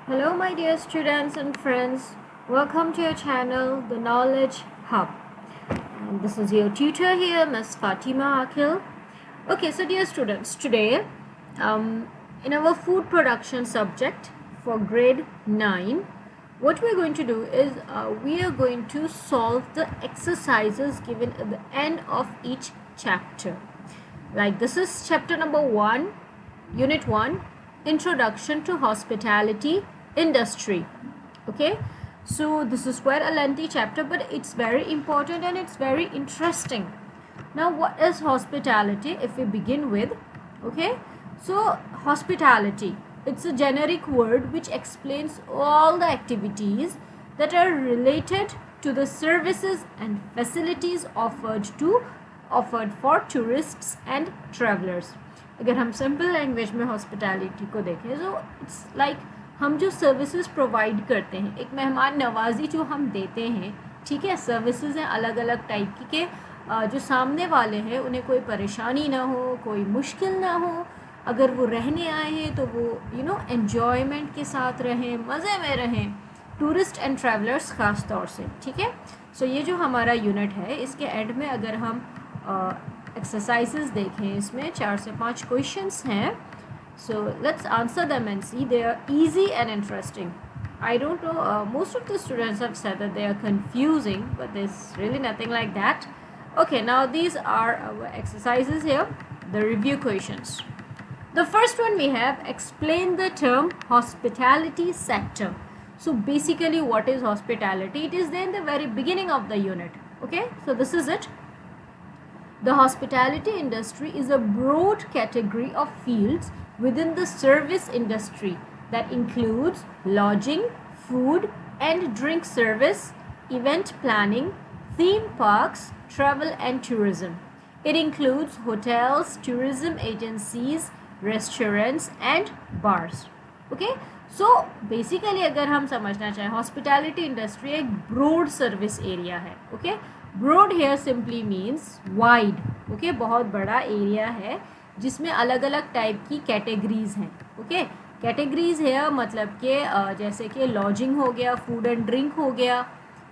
Hello, my dear students and friends. Welcome to your channel, The Knowledge Hub. And this is your tutor here, Miss Fatima Akhil. Okay, so dear students, today in our food production subject for grade 9, what we're going to do is we are going to solve the exercises given at the end of each chapter. Like this is chapter number 1, unit 1, Introduction to Hospitality Industry. Okay, so this is quite a lengthy chapter, but it's very important and it's very interesting. Now, what is hospitality? If we begin with, okay, so hospitality, it's a generic word which explains all the activities that are related to the services and facilities offered for tourists and travelers. अगर हम simple language में hospitality को देखें तो it's like हम जो services provide करते हैं, एक मेहमान नवाजी जो हम देते हैं, ठीक है, सर्विसेज हैं अलग अलग टाइप की के जो सामने वाले हैं उन्हें कोई परेशानी ना हो, कोई मुश्किल ना हो, अगर वो रहने आए हैं तो वो एन्जॉयमेंट के साथ रहें, मज़े में रहें, टूरिस्ट एंड ट्रैवलर्स ख़ास तौर से, ठीक है। सो ये जो हमारा यूनिट है इसके एंड में अगर हम एक्सरसाइजेज देखें, इसमें 4 से 5 क्वेश्चंस हैं. So let's answer them and see. They are easy and interesting. I don't know, most of the students have said that they are confusing, but there's really nothing like that. Okay, now these are our exercises here, the review questions. The first one we have, explain the term hospitality sector. So basically what is hospitality? It is there in the very beginning of the unit. Okay, so this is it. The hospitality industry is a broad category of fields within the service industry that includes lodging, food and drink service, event planning, theme parks, travel and tourism. It includes hotels, tourism agencies, restaurants and bars. Okay, so basically अगर हम समझना चाहें, hospitality industry एक broad service area है. Okay, broad here simply means wide. Okay, बहुत बड़ा area है जिसमें अलग अलग टाइप की कैटेगरीज हैं. ओके, कैटेगरीज है मतलब कि जैसे कि लॉजिंग हो गया, फूड एंड ड्रिंक हो गया.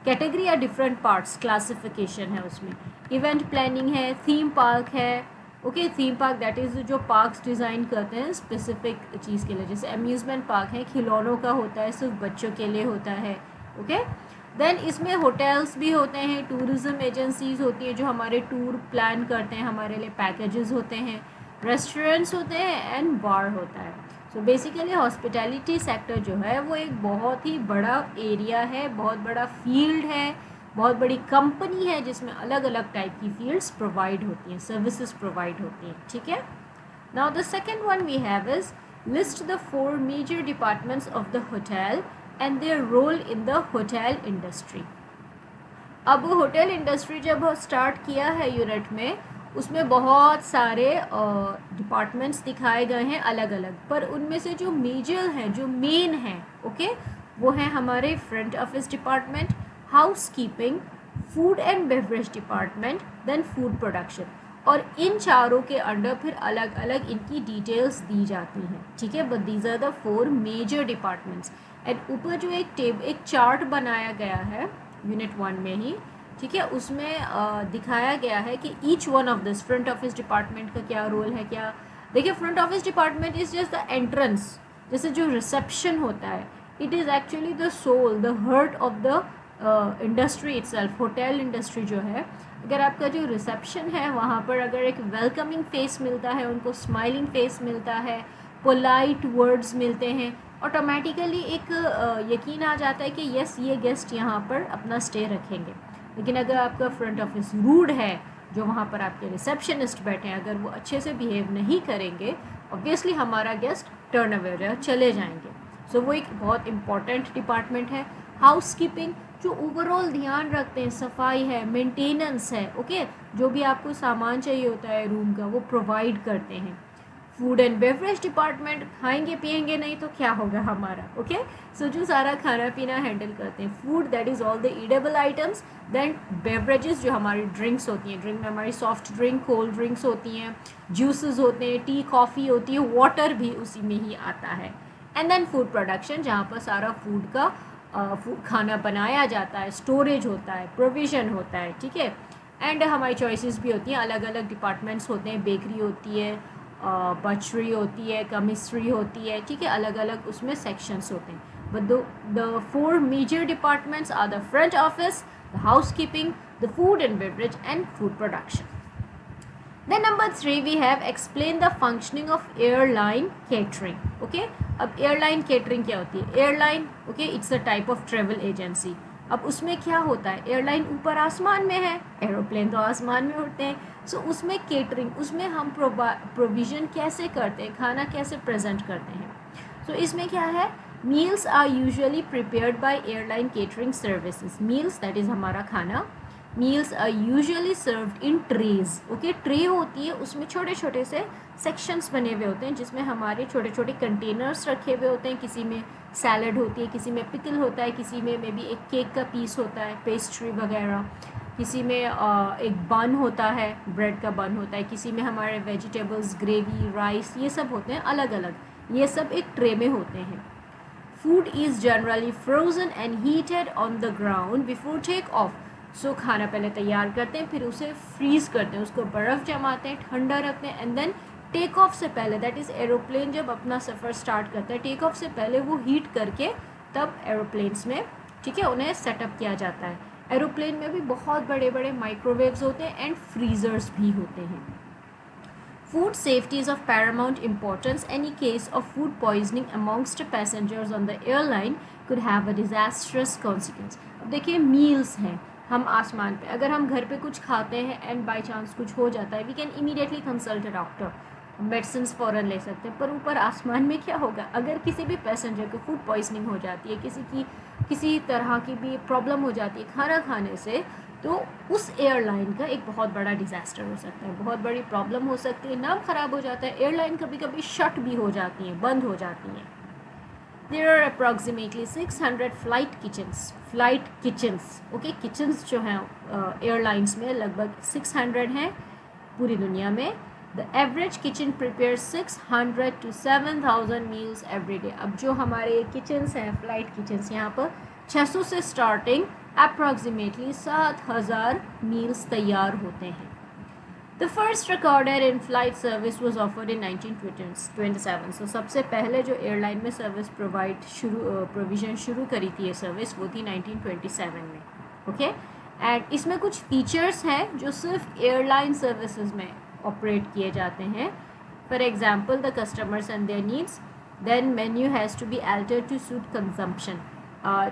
कैटेगरी या डिफरेंट पार्ट्स, क्लासिफिकेशन है उसमें. इवेंट प्लानिंग है, थीम पार्क है. Okay, theme park that is जो पार्क्स डिज़ाइन करते हैं स्पेसिफिक चीज़ के लिए, जैसे अम्यूज़मेंट पार्क है, खिलौनों का होता है, सिर्फ बच्चों के लिए होता है. ओके, देन इसमें होटल्स भी होते हैं, टूरिज़म एजेंसीज़ होती हैं जो हमारे टूर प्लान करते हैं, हमारे लिए पैकेजेस होते हैं, रेस्टोरेंट्स होते हैं एंड बार होता है. सो बेसिकली हॉस्पिटैलिटी सेक्टर जो है वो एक बहुत ही बड़ा एरिया है, बहुत बड़ा फील्ड है, बहुत बड़ी कंपनी है जिसमें अलग अलग टाइप की फील्ड्स प्रोवाइड होती हैं, सर्विसेज प्रोवाइड होती हैं. ठीक है. Now the second one we have is list the 4 major departments of the hotel and their role in the hotel industry. अब होटल इंडस्ट्री जब स्टार्ट किया है यूनिट में, उसमें बहुत सारे डिपार्टमेंट्स दिखाए गए हैं अलग अलग, पर उनमें से जो मेजर हैं, जो मेन हैं, ओके, वो हैं हमारे front office department, housekeeping, food and beverage department, then food production. और इन चारों के अंडर फिर अलग अलग इनकी डिटेल्स दी जाती हैं. ठीक है, but these are the 4 major departments. And ऊपर जो एक चार्ट बनाया गया है यूनिट 1 में ही, ठीक है, उसमें दिखाया गया है कि each one of this front office department का क्या रोल है. क्या देखिए, front office department is just the entrance, जैसे जो रिसेप्शन होता है, it is actually the soul, the heart of the industry itself. Hotel industry जो है, अगर आपका जो रिसेप्शन है वहाँ पर अगर एक वेलकमिंग फेस मिलता है, उनको स्माइलिंग फेस मिलता है, पोलाइट वर्ड्स मिलते हैं, ऑटोमेटिकली एक यकीन आ जाता है कि यस, ये गेस्ट यहाँ पर अपना स्टे रखेंगे. लेकिन अगर आपका फ्रंट ऑफिस रूड है, जो वहाँ पर आपके रिसेप्शनिस्ट बैठे हैं, अगर वो अच्छे से बिहेव नहीं करेंगे, ऑब्वियसली हमारा गेस्ट टर्न अवे हो जाएगा, चले जाएंगे. सो वो एक बहुत इंपॉर्टेंट डिपार्टमेंट है. हाउस कीपिंग, जो ओवरऑल ध्यान रखते हैं, सफाई है, मेंटेनेंस है, ओके, जो भी आपको सामान चाहिए होता है रूम का वो प्रोवाइड करते हैं. फूड एंड बेवरेज डिपार्टमेंट, खाएंगे पिएंगे नहीं तो क्या होगा हमारा. ओके, सो जो सारा खाना पीना हैंडल करते हैं, food that is all the edible items, then beverages जो हमारी ड्रिंक्स होती हैं, ड्रिंक में हमारी सॉफ्ट ड्रिंक, कोल्ड ड्रिंक्स होती हैं, जूसेस होते हैं, टी कॉफ़ी होती है, वाटर भी उसी में ही आता है. एंड देन फूड प्रोडक्शन, जहाँ पर सारा फूड का खाना बनाया जाता है, स्टोरेज होता है, प्रोविज़न होता है, ठीक है। एंड हमारी चॉइसेस भी होती हैं, अलग अलग डिपार्टमेंट्स होते हैं, बेकरी होती है, बचरी होती है, केमिस्ट्री होती है, ठीक है, अलग अलग उसमें सेक्शंस होते हैं। But the four major departments are the front office, the housekeeping, the food and beverage and food production. Then number 3 we have explain the functioning of airline catering. Okay, अब airline catering क्या होती है? Airline, okay, it's a type of travel agency. अब उसमें क्या होता है? Airline ऊपर आसमान में है, एरोप्लेन तो आसमान में उड़ते हैं. सो उसमें केटरिंग, उसमें हम प्रोविज़न कैसे करते हैं, खाना कैसे प्रेजेंट करते हैं. सो इसमें क्या है? Meals are usually prepared by airline catering services. Meals that is हमारा खाना. Meals are usually served in trays. Okay, tray होती है, उसमें छोटे छोटे से सेक्शंस बने हुए होते हैं जिसमें हमारे छोटे छोटे कंटेनर्स रखे हुए होते हैं. किसी में सैलड होती है, किसी में पिकल होता है, किसी में मे बी एक केक का पीस होता है, पेस्ट्री वगैरह, किसी में एक बन होता है, ब्रेड का बन होता है, किसी में हमारे वेजिटेबल्स, ग्रेवी, राइस, ये सब होते हैं अलग अलग. ये सब एक ट्रे में होते हैं. Food is generally frozen and heated on the ground before take off. So खाना पहले तैयार करते हैं, फिर उसे फ्रीज़ करते हैं, उसको बर्फ़ जमाते हैं, ठंडा रखते हैं, एंड देन टेक ऑफ से पहले, दैट इज़ एरोप्लेन जब अपना सफ़र स्टार्ट करता है, टेक ऑफ से पहले वो हीट करके तब एरोप्लेन्स में, ठीक है, उन्हें सेटअप किया जाता है. एरोप्लेन में भी बहुत बड़े बड़े माइक्रोवेव्स होते हैं एंड फ्रीज़र्स भी होते हैं. Food safety is of paramount importance. Any case of food poisoning amongst passengers on the airline could have a disastrous consequence. अब देखिए मील्स हैं, हम आसमान पे, अगर हम घर पे कुछ खाते हैं एंड बाई चांस कुछ हो जाता है, we can immediately consult a doctor, medicine फ़ौरन ले सकते हैं. पर ऊपर आसमान में क्या होगा? अगर किसी भी पैसेंजर को फूड पॉइजनिंग हो जाती है, किसी तरह की भी प्रॉब्लम हो जाती है खाना खाने से, तो उस एयरलाइन का एक बहुत बड़ा डिज़ास्टर हो सकता है, बहुत बड़ी प्रॉब्लम हो सकती है, नाम ख़राब हो जाता है, एयरलाइन कभी कभी शट भी हो जाती हैं, बंद हो जाती हैं. There are approximately 600 flight kitchens. Okay, kitchens जो हैं एयरलाइंस में लगभग 600 हैं पूरी दुनिया में. The average kitchen prepares 600 to 7,000 meals every day. अब जो हमारे किचन्स हैं, फ्लाइट किचन्स, यहाँ पर 600 से स्टार्टिंग अप्रॉक्सीमेटली 7,000 मील्स तैयार होते हैं. The first recorded in-flight service was offered in 1927. So सबसे पहले जो एयरलाइन में सर्विस प्रोविज़न शुरू करी थी ये सर्विस, वो थी 1927 में. ओके, एंड इसमें कुछ फीचर्स हैं जो सिर्फ एयरलाइन सर्विसेज में ऑपरेट किए जाते हैं. For example, the customers and their needs, then menu has to be altered to suit consumption.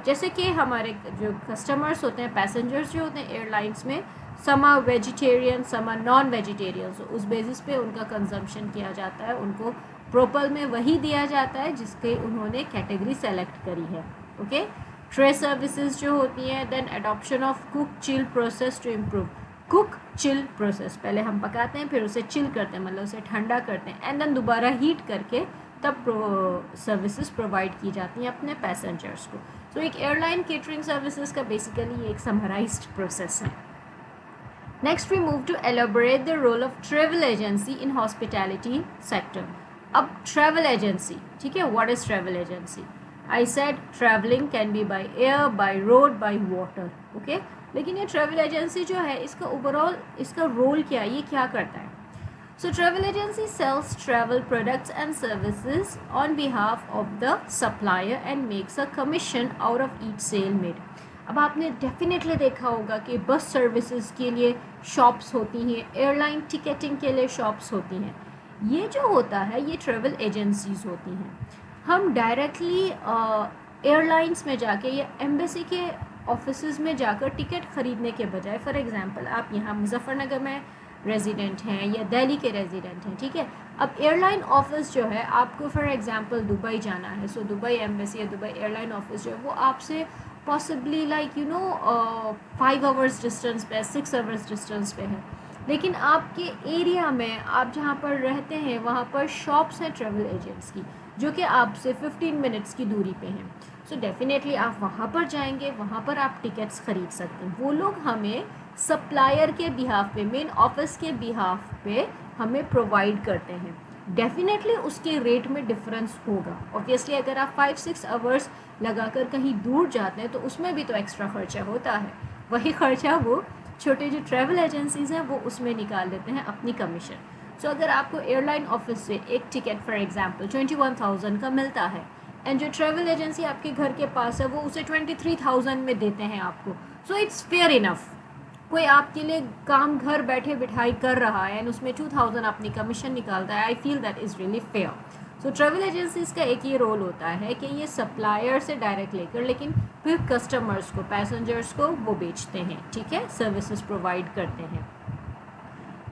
जैसे कि हमारे जो कस्टमर्स होते हैं, पैसेंजर्स जो होते हैं एयरलाइंस में, some are vegetarian, some are non vegetarian. So उस बेसिस पे उनका कंजम्पशन किया जाता है, उनको प्रोपल में वही दिया जाता है जिसके उन्होंने कैटेगरी सेलेक्ट करी है. ओके, ट्रे सर्विसेज जो होती हैं, then adoption of cook chill process to improve. Cook chill process, पहले हम पकाते हैं, फिर उसे चिल करते हैं, मतलब उसे ठंडा करते हैं, एंड देन दोबारा हीट करके तब सर्विसेज प्रोवाइड की जाती हैं अपने पैसेंजर्स को. सो एक एयरलाइन केटरिंग सर्विसेज का बेसिकली एक समराइज्ड प्रोसेस है. Next we move to elaborate the role of travel agency in hospitality sector. अब travel agency, ठीक है, what is travel agency? I said traveling can be by air, by road, by water. Okay? लेकिन ये travel agency जो है, इसका overall इसका role क्या है, ये क्या करता है? So travel agency sells travel products and services on behalf of the supplier and makes a commission out of each sale made. अब आपने डेफिनेटली देखा होगा कि बस सर्विसेज के लिए शॉप्स होती हैं, एयरलाइन टिकटिंग के लिए शॉप्स होती हैं. ये जो होता है ये ट्रैवल एजेंसीज होती हैं. हम डायरेक्टली एयरलाइंस में जाके या एम्बेसी के ऑफिसेज में जाकर टिकट ख़रीदने के बजाय, फॉर एग्जांपल आप यहाँ मुजफ्फरनगर में रेजिडेंट हैं या दिल्ली के रेजिडेंट हैं, ठीक है, अब एयरलाइन ऑफिस जो है आपको फॉर एग्जांपल दुबई जाना है, सो दुबई एम्बेसी या दुबई एयरलाइन ऑफिस जो है वो आपसे पॉसिबली लाइक 5 आवर्स डिस्टेंस पे, 6 आवर्स डिस्टेंस पे है. लेकिन आपके एरिया में, आप जहाँ पर रहते हैं वहाँ पर शॉप्स हैं ट्रैवल एजेंट्स की जो कि आपसे 15 मिनट्स की दूरी पे हैं. सो डेफिनेटली आप वहाँ पर जाएंगे, वहाँ पर आप टिकट्स ख़रीद सकते हैं. वो लोग हमें सप्लायर के बिहाफ पे, मेन ऑफिस के बिहाफ पे हमें प्रोवाइड करते हैं. डेफिनेटली उसके रेट में डिफरेंस होगा। ऑब्वियसली अगर आप 5-6 आवर्स लगाकर कहीं दूर जाते हैं तो उसमें भी तो एक्स्ट्रा खर्चा होता है, वही खर्चा वो छोटे जो ट्रैवल एजेंसीज़ हैं वो उसमें निकाल लेते हैं अपनी कमीशन। सो अगर आपको एयरलाइन ऑफिस से एक टिकट फॉर एग्जांपल 21,000 का मिलता है एंड जो ट्रैवल एजेंसी आपके घर के पास है वो उसे 23,000 में देते हैं आपको, सो इट्स फेयर इनफ। कोई आपके लिए काम घर बैठे बिठाई कर रहा है एंड उसमें 2,000 अपनी कमीशन निकालता है, I feel that is really fair. So travel agencies का एक ये रोल होता है कि ये सप्लायर से डायरेक्ट लेकर लेकिन फिर कस्टमर्स को, पैसेंजर्स को वो बेचते हैं, ठीक है, सर्विसेज प्रोवाइड करते हैं।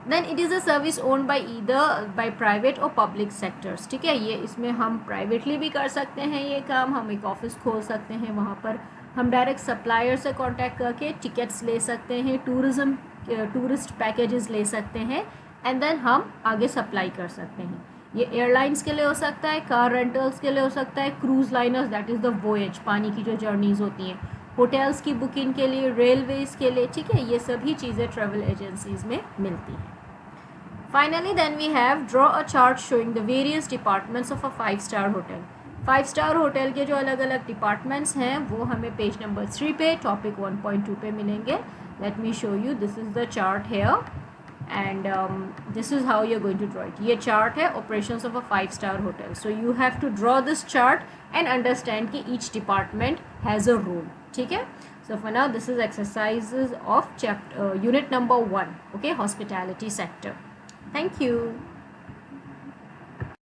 Then it is a service owned by either by private और पब्लिक सेक्टर्स, ठीक है। ये इसमें हम प्राइवेटली भी कर सकते हैं ये काम, हम एक ऑफिस खोल सकते हैं, वहाँ पर हम डायरेक्ट सप्लायर से कांटेक्ट करके टिकट्स ले सकते हैं, टूरिस्ट पैकेजेस ले सकते हैं एंड देन हम आगे सप्लाई कर सकते हैं। ये एयरलाइंस के लिए हो सकता है, कार रेंटल्स के लिए हो सकता है, cruise liners that is the voyage, पानी की जो जर्नीज़ होती हैं, होटल्स की बुकिंग के लिए, रेलवेज़ के लिए, ठीक है, ये सभी चीज़ें ट्रैवल एजेंसीज़ में मिलती हैं। Finally, then we have draw a chart showing the various departments of a 5-star hotel. 5-star hotel के जो अलग अलग डिपार्टमेंट्स हैं वो हमें पेज नंबर 3 पे टॉपिक 1.2 पे मिलेंगे। Let me show you, this is the chart here and this is how you are going to draw it. ये चार्ट है operations of a five star hotel. So you have to draw this chart and understand कि each department has a role, ठीक है। So for now this is exercises of chapter unit number 1, okay, hospitality sector. Thank you.